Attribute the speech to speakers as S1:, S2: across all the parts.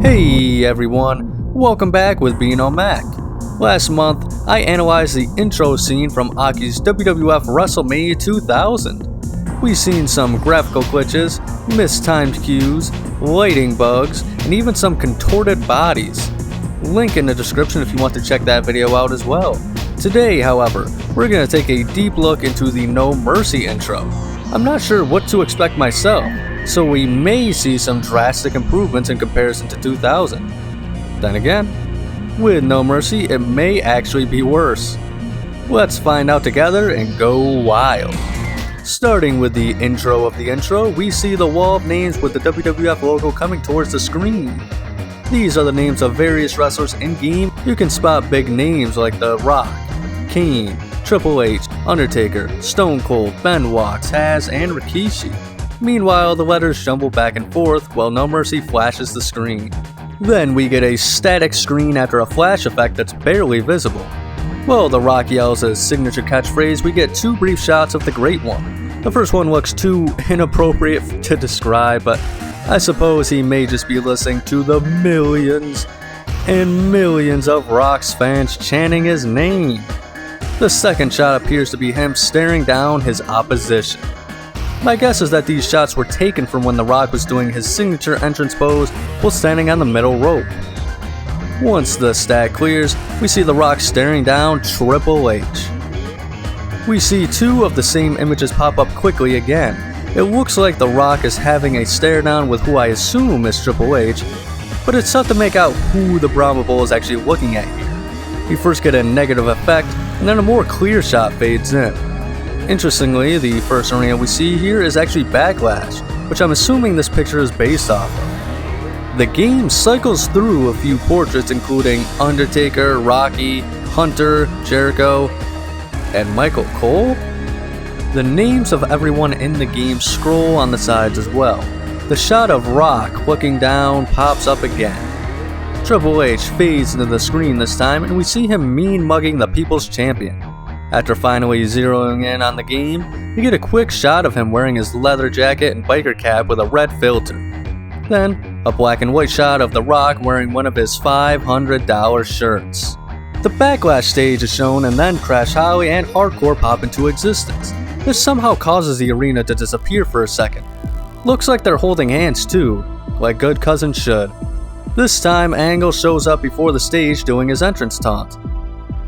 S1: Hey everyone, welcome back with Being on Mac. Last month, I analyzed the intro scene from Aki's WWF WrestleMania 2000. We've seen some graphical glitches, mistimed cues, lighting bugs, and even some contorted bodies. Link in the description if you want to check that video out as well. Today, however, we're going to take a deep look into the No Mercy intro. I'm not sure what to expect myself, so we may see some drastic improvements in comparison to 2000. Then again, with No Mercy, it may actually be worse. Let's find out together and go wild. Starting with the intro of the intro, we see the wall of names with the WWF logo coming towards the screen. These are the names of various wrestlers in-game. You can spot big names like The Rock, Kane, Triple H, Undertaker, Stone Cold, Benoit, Taz, and Rikishi. Meanwhile, the letters jumble back and forth while No Mercy flashes the screen. Then we get a static screen after a flash effect that's barely visible. While The Rock yells his signature catchphrase, we get two brief shots of the Great One. The first one looks too inappropriate to describe, but I suppose he may just be listening to the millions and millions of Rock's fans chanting his name. The second shot appears to be him staring down his opposition. My guess is that these shots were taken from when The Rock was doing his signature entrance pose while standing on the middle rope. Once the stat clears, we see The Rock staring down Triple H. We see two of the same images pop up quickly again. It looks like The Rock is having a stare down with who I assume is Triple H, but it's tough to make out who the Brahma Bull is actually looking at here. We first get a negative effect, and then a more clear shot fades in. Interestingly, the first arena we see here is actually Backlash, which I'm assuming this picture is based off of. The game cycles through a few portraits including Undertaker, Rocky, Hunter, Jericho, and Michael Cole. The names of everyone in the game scroll on the sides as well. The shot of Rock looking down pops up again. Triple H fades into the screen this time and we see him mean mugging the People's Champion. After finally zeroing in on the game, we get a quick shot of him wearing his leather jacket and biker cap with a red filter. Then, a black and white shot of The Rock wearing one of his $500 shirts. The Backlash stage is shown and then Crash Holly and Hardcore pop into existence. This somehow causes the arena to disappear for a second. Looks like they're holding hands too, like good cousins should. This time, Angle shows up before the stage doing his entrance taunt.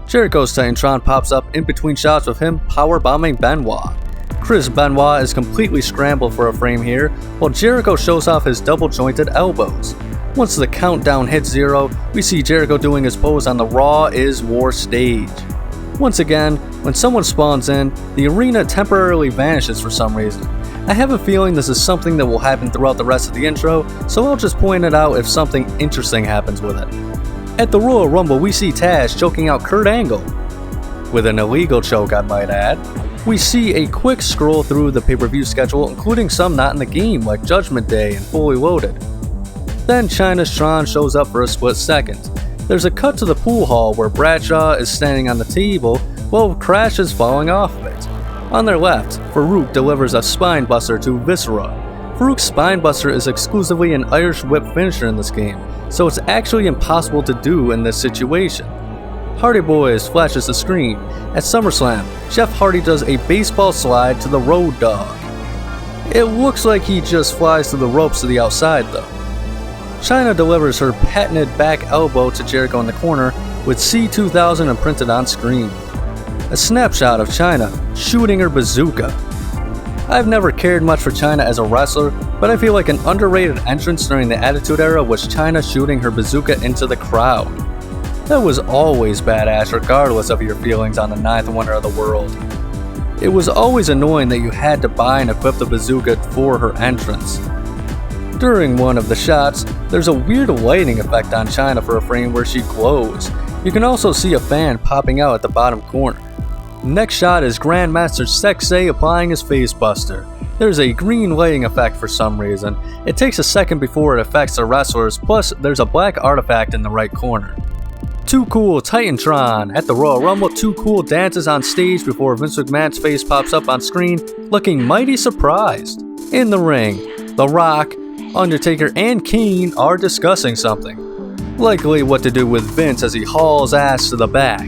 S1: Jericho's Titantron pops up in between shots with him powerbombing Benoit. Chris Benoit is completely scrambled for a frame here, while Jericho shows off his double-jointed elbows. Once the countdown hits 0, we see Jericho doing his pose on the Raw is War stage. Once again, when someone spawns in, the arena temporarily vanishes for some reason. I have a feeling this is something that will happen throughout the rest of the intro, so I'll just point it out if something interesting happens with it. At the Royal Rumble, we see Taz choking out Kurt Angle. With an illegal choke, I might add. We see a quick scroll through the pay-per-view schedule, including some not in the game, like Judgment Day and Fully Loaded. Then Chyna's Tron shows up for a split second. There's a cut to the pool hall where Bradshaw is standing on the table while Crash is falling off of it. On their left, Farouk delivers a spinebuster to Viscera. Farouk's spinebuster is exclusively an Irish whip finisher in this game, so it's actually impossible to do in this situation. Hardy Boys flashes the screen. At SummerSlam, Jeff Hardy does a baseball slide to the Road Dogg. It looks like he just flies through the ropes to the outside though. Chyna delivers her patented back elbow to Jericho in the corner with C2000 imprinted on screen. A snapshot of Chyna shooting her bazooka. I've never cared much for Chyna as a wrestler, but I feel like an underrated entrance during the Attitude Era was Chyna shooting her bazooka into the crowd. That was always badass regardless of your feelings on the 9th wonder of the world. It was always annoying that you had to buy and equip the bazooka for her entrance. During one of the shots, there's a weird lighting effect on Chyna for a frame where she glows. You can also see a fan popping out at the bottom corner. Next shot is Grandmaster Sexay applying his facebuster. There's a green lighting effect for some reason. It takes a second before it affects the wrestlers, plus there's a black artifact in the right corner. Too Cool Titantron. At the Royal Rumble, Too Cool dances on stage before Vince McMahon's face pops up on screen, looking mighty surprised. In the ring, The Rock, Undertaker and Kane are discussing something, likely what to do with Vince as he hauls ass to the back.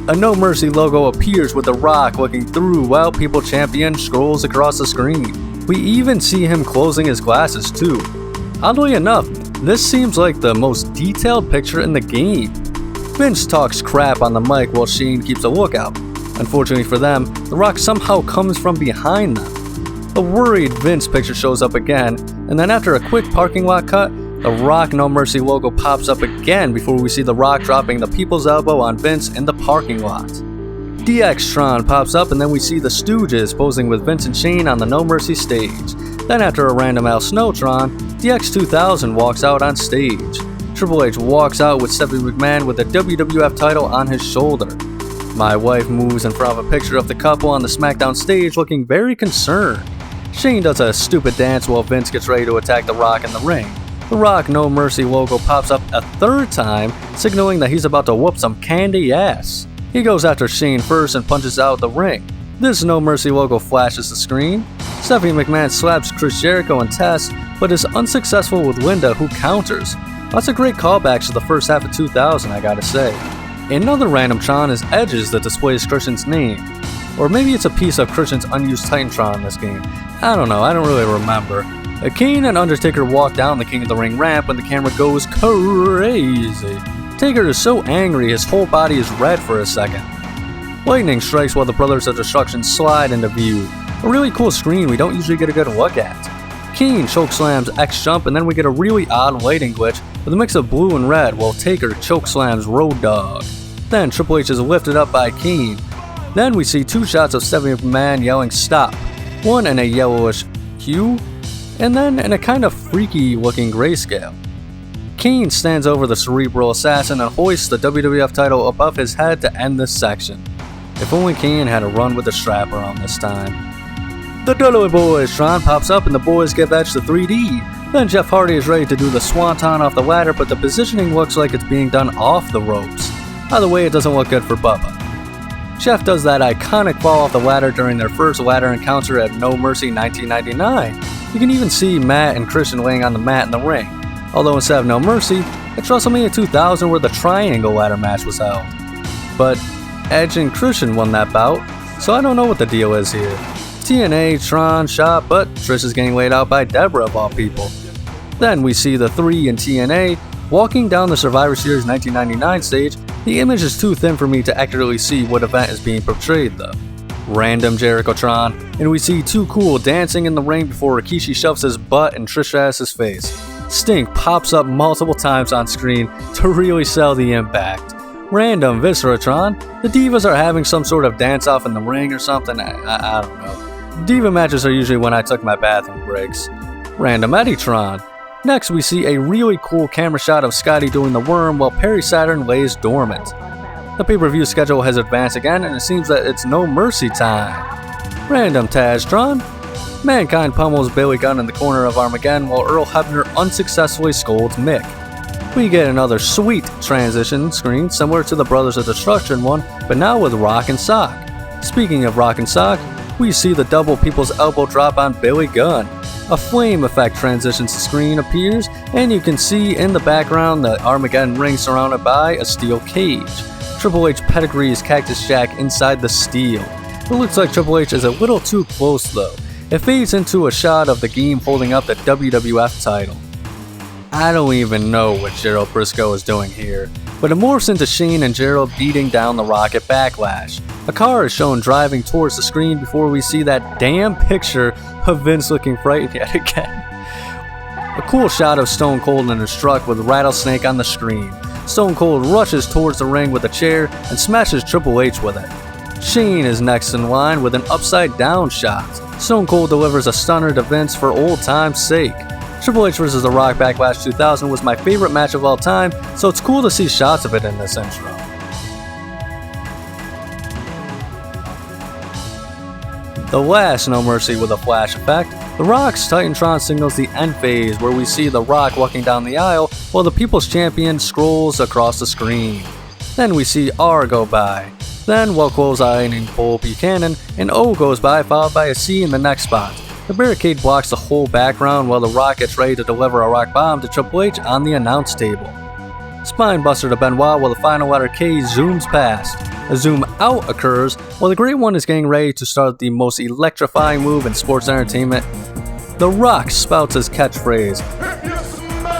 S1: A No Mercy logo appears with The Rock looking through while People Champion scrolls across the screen. We even see him closing his glasses too. Oddly enough, this seems like the most detailed picture in the game. Vince talks crap on the mic while Shane keeps a lookout. Unfortunately for them, The Rock somehow comes from behind them. The worried Vince picture shows up again, and then after a quick parking lot cut, the Rock No Mercy logo pops up again before we see The Rock dropping the people's elbow on Vince in the parking lot. DX-tron pops up and then we see the Stooges posing with Vince and Shane on the No Mercy stage. Then after a random Al Snowtron, DX2000 walks out on stage. Triple H walks out with Stephanie McMahon with the WWF title on his shoulder. My wife moves in front of a picture of the couple on the SmackDown stage looking very concerned. Shane does a stupid dance while Vince gets ready to attack The Rock in the ring. The Rock No Mercy logo pops up a third time, signaling that he's about to whoop some candy ass. He goes after Shane first and punches out the ring. This No Mercy logo flashes the screen. Stephanie McMahon slaps Chris Jericho and Tess, but is unsuccessful with Linda, who counters. Lots of great callbacks to the first half of 2000, I gotta say. Another random Tron is Edge's that displays Christian's name. Or maybe it's a piece of Christian's unused Titantron in this game. I don't know, I don't really remember. Kane and Undertaker walk down the King of the Ring ramp when the camera goes crazy. Taker is so angry his whole body is red for a second. Lightning strikes while the Brothers of Destruction slide into view. A really cool screen we don't usually get a good look at. Kane chokeslams X-Jump and then we get a really odd lighting glitch with a mix of blue and red while Taker chokeslams Road Dogg. Then Triple H is lifted up by Kane. Then we see two shots of Stephanie McMahon yelling stop, one in a yellowish hue, and then in a kind of freaky looking grayscale. Kane stands over the Cerebral Assassin and hoists the WWF title above his head to end this section. If only Kane had a run with the strap around this time. The Dudley Boys Tron pops up and the boys get Edge to 3D. Then Jeff Hardy is ready to do the Swanton off the ladder, but the positioning looks like it's being done off the ropes. Either way, it doesn't look good for Bubba. Jeff does that iconic fall off the ladder during their first ladder encounter at No Mercy 1999. You can even see Matt and Christian laying on the mat in the ring. Although instead of No Mercy, it's WrestleMania 2000 where the triangle ladder match was held. But Edge and Christian won that bout, so I don't know what the deal is here. TNA, Tron, shot, but Trish is getting laid out by Deborah of all people. Then we see the three in TNA walking down the Survivor Series 1999 stage. The image is too thin for me to accurately see what event is being portrayed though. Random Jericho-tron, and we see Too Cool dancing in the ring before Rikishi shoves his butt in Trish Stratus' face. Stink pops up multiple times on screen to really sell the impact. Random Visceratron, the Divas are having some sort of dance-off in the ring or something, I don't know. Diva matches are usually when I took my bathroom breaks. Random Eddie-tron. Next we see a really cool camera shot of Scotty doing the worm while Perry Saturn lays dormant. The pay-per-view schedule has advanced again and it seems that it's No Mercy time. Random Taz-tron. Mankind pummels Billy Gunn in the corner of Armageddon while Earl Hebner unsuccessfully scolds Mick. We get another sweet transition screen similar to the Brothers of Destruction one, but now with Rock and Sock. Speaking of Rock and Sock, we see the double people's elbow drop on Billy Gunn. A flame effect transitions to screen appears, and you can see in the background the Armageddon ring surrounded by a steel cage. Triple H pedigrees Cactus Jack inside the steel. It looks like Triple H is a little too close though. It fades into a shot of the game holding up the WWF title. I don't even know what Gerald Briscoe is doing here, but it morphs into Shane and Gerald beating down the Rock at Backlash. A car is shown driving towards the screen before we see that damn picture of Vince looking frightened yet again. A cool shot of Stone Cold in his truck with Rattlesnake on the screen. Stone Cold rushes towards the ring with a chair and smashes Triple H with it. Shane is next in line with an upside down shot. Stone Cold delivers a stunner to Vince for old time's sake. Triple H vs. The Rock Backlash 2000 was my favorite match of all time, so it's cool to see shots of it in this intro. The last No Mercy with a flash effect, The Rock's Titantron signals the end phase where we see The Rock walking down the aisle while the People's Champion scrolls across the screen. Then we see R go by. Then while close-eyeing Bull Buchanan, an O goes by followed by a C in the next spot. The barricade blocks the whole background while The Rock gets ready to deliver a rock bomb to Triple H on the announce table. Spine buster to Benoit while the final letter K zooms past. A zoom out occurs while the Great One is getting ready to start the most electrifying move in sports entertainment. The Rock spouts his catchphrase,
S2: If you smell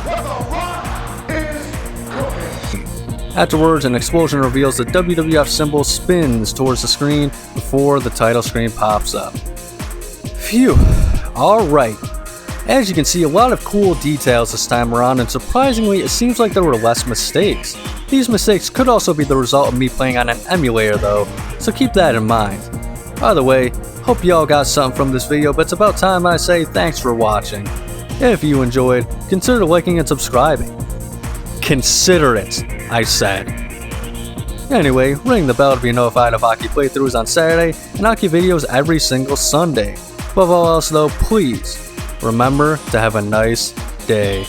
S2: what the Rock is cooking.
S1: Afterwards, an explosion reveals the WWF symbol spins towards the screen before the title screen pops up. Phew, alright. As you can see, a lot of cool details this time around, and surprisingly, it seems like there were less mistakes. These mistakes could also be the result of me playing on an emulator though, so keep that in mind. Either way, hope y'all got something from this video, but it's about time I say thanks for watching. If you enjoyed, consider liking and subscribing. Consider it, I said. Anyway, ring the bell to be notified of hockey playthroughs on Saturday and hockey videos every single Sunday. Above all else though, please remember to have a nice day.